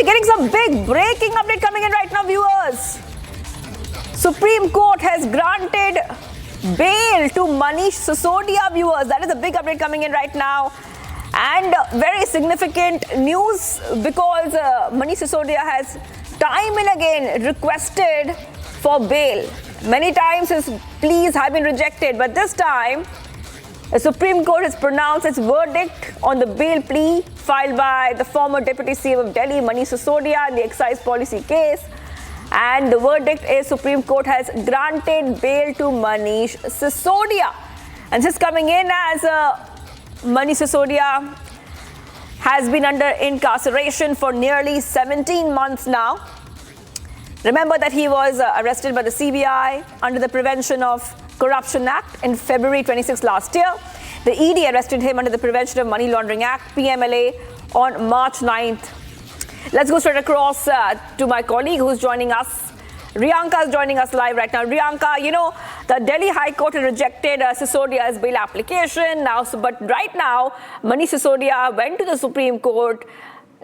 we're getting some big breaking update coming in right now, viewers. Supreme Court has granted bail to Manish Sisodia, viewers. That is a big update coming in right now. And very significant news because Manish Sisodia has time and again requested for bail. Many times his pleas have been rejected, but this time the Supreme Court has pronounced its verdict on the bail plea filed by the former Deputy CM of Delhi, Manish Sisodia, in the excise policy case. And the verdict is Supreme Court has granted bail to Manish Sisodia. And this is coming in as Manish Sisodia has been under incarceration for nearly 17 months now. Remember that he was arrested by the CBI under the Prevention of Corruption Act in February 26 last year. The ED arrested him under the Prevention of Money Laundering Act, PMLA, on March 9th. Let's go straight across to my colleague who's joining us. Riyanka is joining us live right now. Riyanka, you know, the Delhi High Court had rejected Sisodia's bail application. But right now, Manish Sisodia went to the Supreme Court.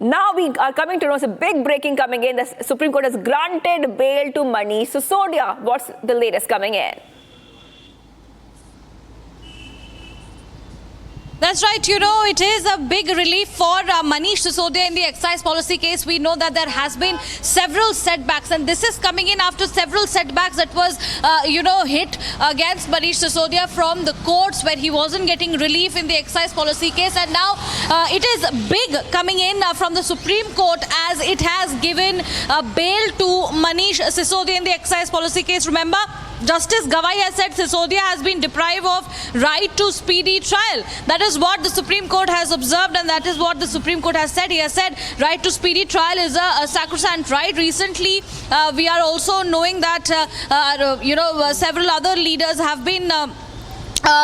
Now we are coming to know it's a big breaking coming in. The Supreme Court has granted bail to Manish Sisodia. What's the latest coming in? That's right. You know, it is a big relief for Manish Sisodia in the excise policy case. We know that there has been several setbacks, and this is coming in after several setbacks that was, hit against Manish Sisodia from the courts where he wasn't getting relief in the excise policy case. And now it is big coming in from the Supreme Court as it has given bail to Manish Sisodia in the excise policy case. Remember, Justice Gawai has said Sisodia has been deprived of right to speedy trial. That is what the Supreme Court has observed, and that is what the Supreme Court has said. He has said right to speedy trial is a sacrosanct right. Recently, we are also knowing that, several other leaders have been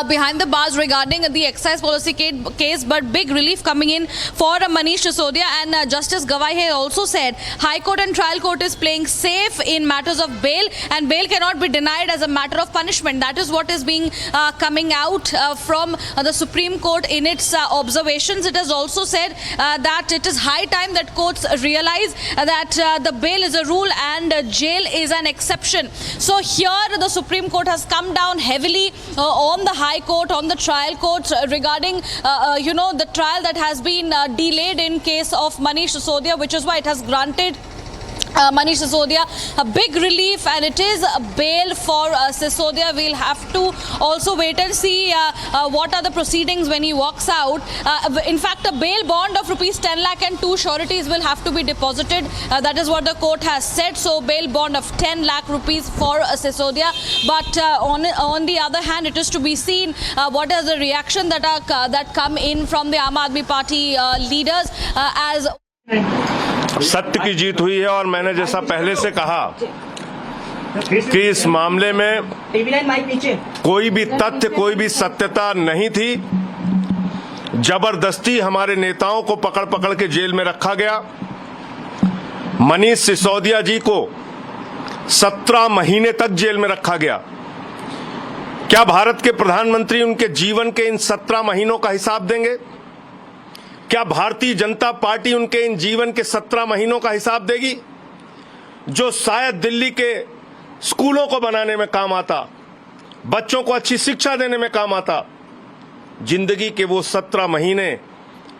behind the bars regarding the excise policy case, but big relief coming in for Manish Sisodia. And Justice Gawai also said High Court and Trial Court is playing safe in matters of bail, and bail cannot be denied as a matter of punishment. That is what is being coming out from the Supreme Court in its observations. It has also said that it is high time that courts realize that the bail is a rule and jail is an exception. So here the Supreme Court has come down heavily on the High Court, on the trial courts regarding, the trial that has been delayed in case of Manish Sisodia, which is why it has granted Manish Sisodia a big relief, and it is a bail for Sisodia. We'll have to also wait and see what are the proceedings when he walks out. In fact, a bail bond of rupees 10 lakh and 2 sureties will have to be deposited. That is what the court has said. So bail bond of 10 lakh rupees for Sisodia. But on the other hand, it is to be seen what is the reaction that come in from the Aam Aadmi Party leaders as सत्य की जीत हुई है। और मैंने जैसा पहले से कहा कि इस मामले में कोई भी तथ्य, कोई भी सत्यता नहीं थी। जबरदस्ती हमारे नेताओं को पकड़ पकड़ के जेल में रखा गया। मनीष सिसोदिया जी को 17 महीने तक जेल में रखा गया। क्या भारत के प्रधानमंत्री उनके जीवन के इन 17 महीनों का हिसाब देंगे? क्या भारतीय जनता पार्टी उनके इन जीवन के 17 महीनों का हिसाब देगी, जो शायद दिल्ली के स्कूलों को बनाने में काम आता, बच्चों को अच्छी शिक्षा देने में काम आता? जिंदगी के वो 17 महीने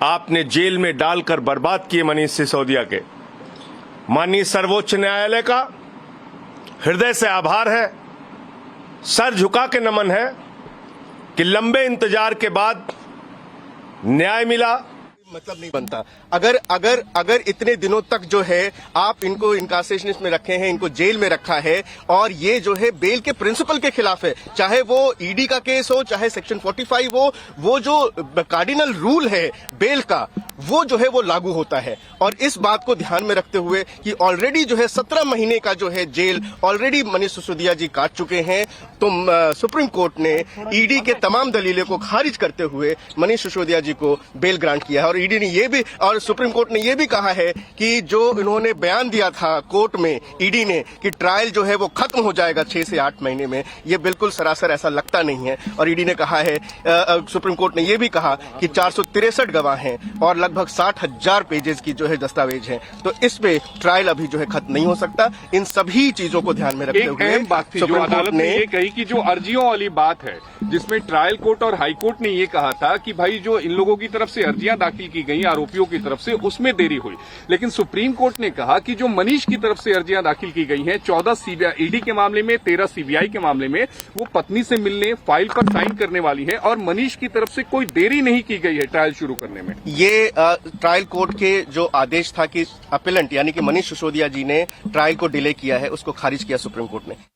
आपने जेल में डालकर बर्बाद किए मनीष सिसोदिया के। माननीय सर्वोच्च न्यायालय का हृदय से आभार है, सर झुका के नमन है कि लंबे इंतजार के बाद न्याय मिला। मतलब नहीं बनता। अगर इतने दिनों तक जो है आप इनको इनकार्सेशन में रखे हैं, इनको जेल में रखा है, और ये जो है बेल के प्रिंसिपल के खिलाफ है, चाहे वो ईडी का केस हो, चाहे सेक्शन 45 हो, वो जो कार्डिनल रूल है बेल का, वो जो है वो लागू होता है। और इस बात को ध्यान में रखते हुए कि ऑलरेडी जो है 17 महीने का जो है जेल ऑलरेडी मनीष सिसोदिया जी काट चुके हैं, तो सुप्रीम कोर्ट ने ईडी के तमाम दलीलों को खारिज करते हुए मनीष सिसोदिया जी को बेल ग्रांट किया है। और और ईडी ने ये भी, और सुप्रीम कोर्ट ने ये भी कहा है कि जो इन्होंने बयान दिया था कोर्ट में ईडी ने कि ट्रायल जो है वो खत्म हो जाएगा 6 से 8 महीने में, ये बिल्कुल सरासर ऐसा लगता नहीं है। और ईडी ने कहा है, सुप्रीम कोर्ट ने ये भी कहा कि 463 गवाह हैं और लगभग 60,000 पेजेस की जो है दस्तावेज हैं, तो इसमें ट्रायल अभी जो है खत्म नहीं हो सकता। इन सभी चीजों को ध्यान में रखते हुए अहम बात थी जो अदालत ने ये कही कि जो अर्जियों वाली बात है, जिसमें ट्रायल कोर्ट और हाई कोर्ट ने ये कहा था कि भाई जो इन लोगों की तरफ से अर्जियां दाखिल की गई आरोपियों की तरफ से, उसमें देरी हुई, लेकिन सुप्रीम कोर्ट ने कहा कि जो मनीष की तरफ से अर्जियां दाखिल की गई हैं, 14 सीबीआई ईडी के मामले में, 13 सीबीआई के मामले में, वो पत्नी से मिलने, फाइल पर साइन करने वाली है और मनीष की तरफ से कोई देरी नहीं की गई है ट्रायल शुरू करने में। ये ट्रायल कोर्ट के जो आदेश था कि अपीलेंट यानी कि मनीष सिसोदिया जी ने ट्रायल को डिले किया है, उसको खारिज किया सुप्रीम कोर्ट ने।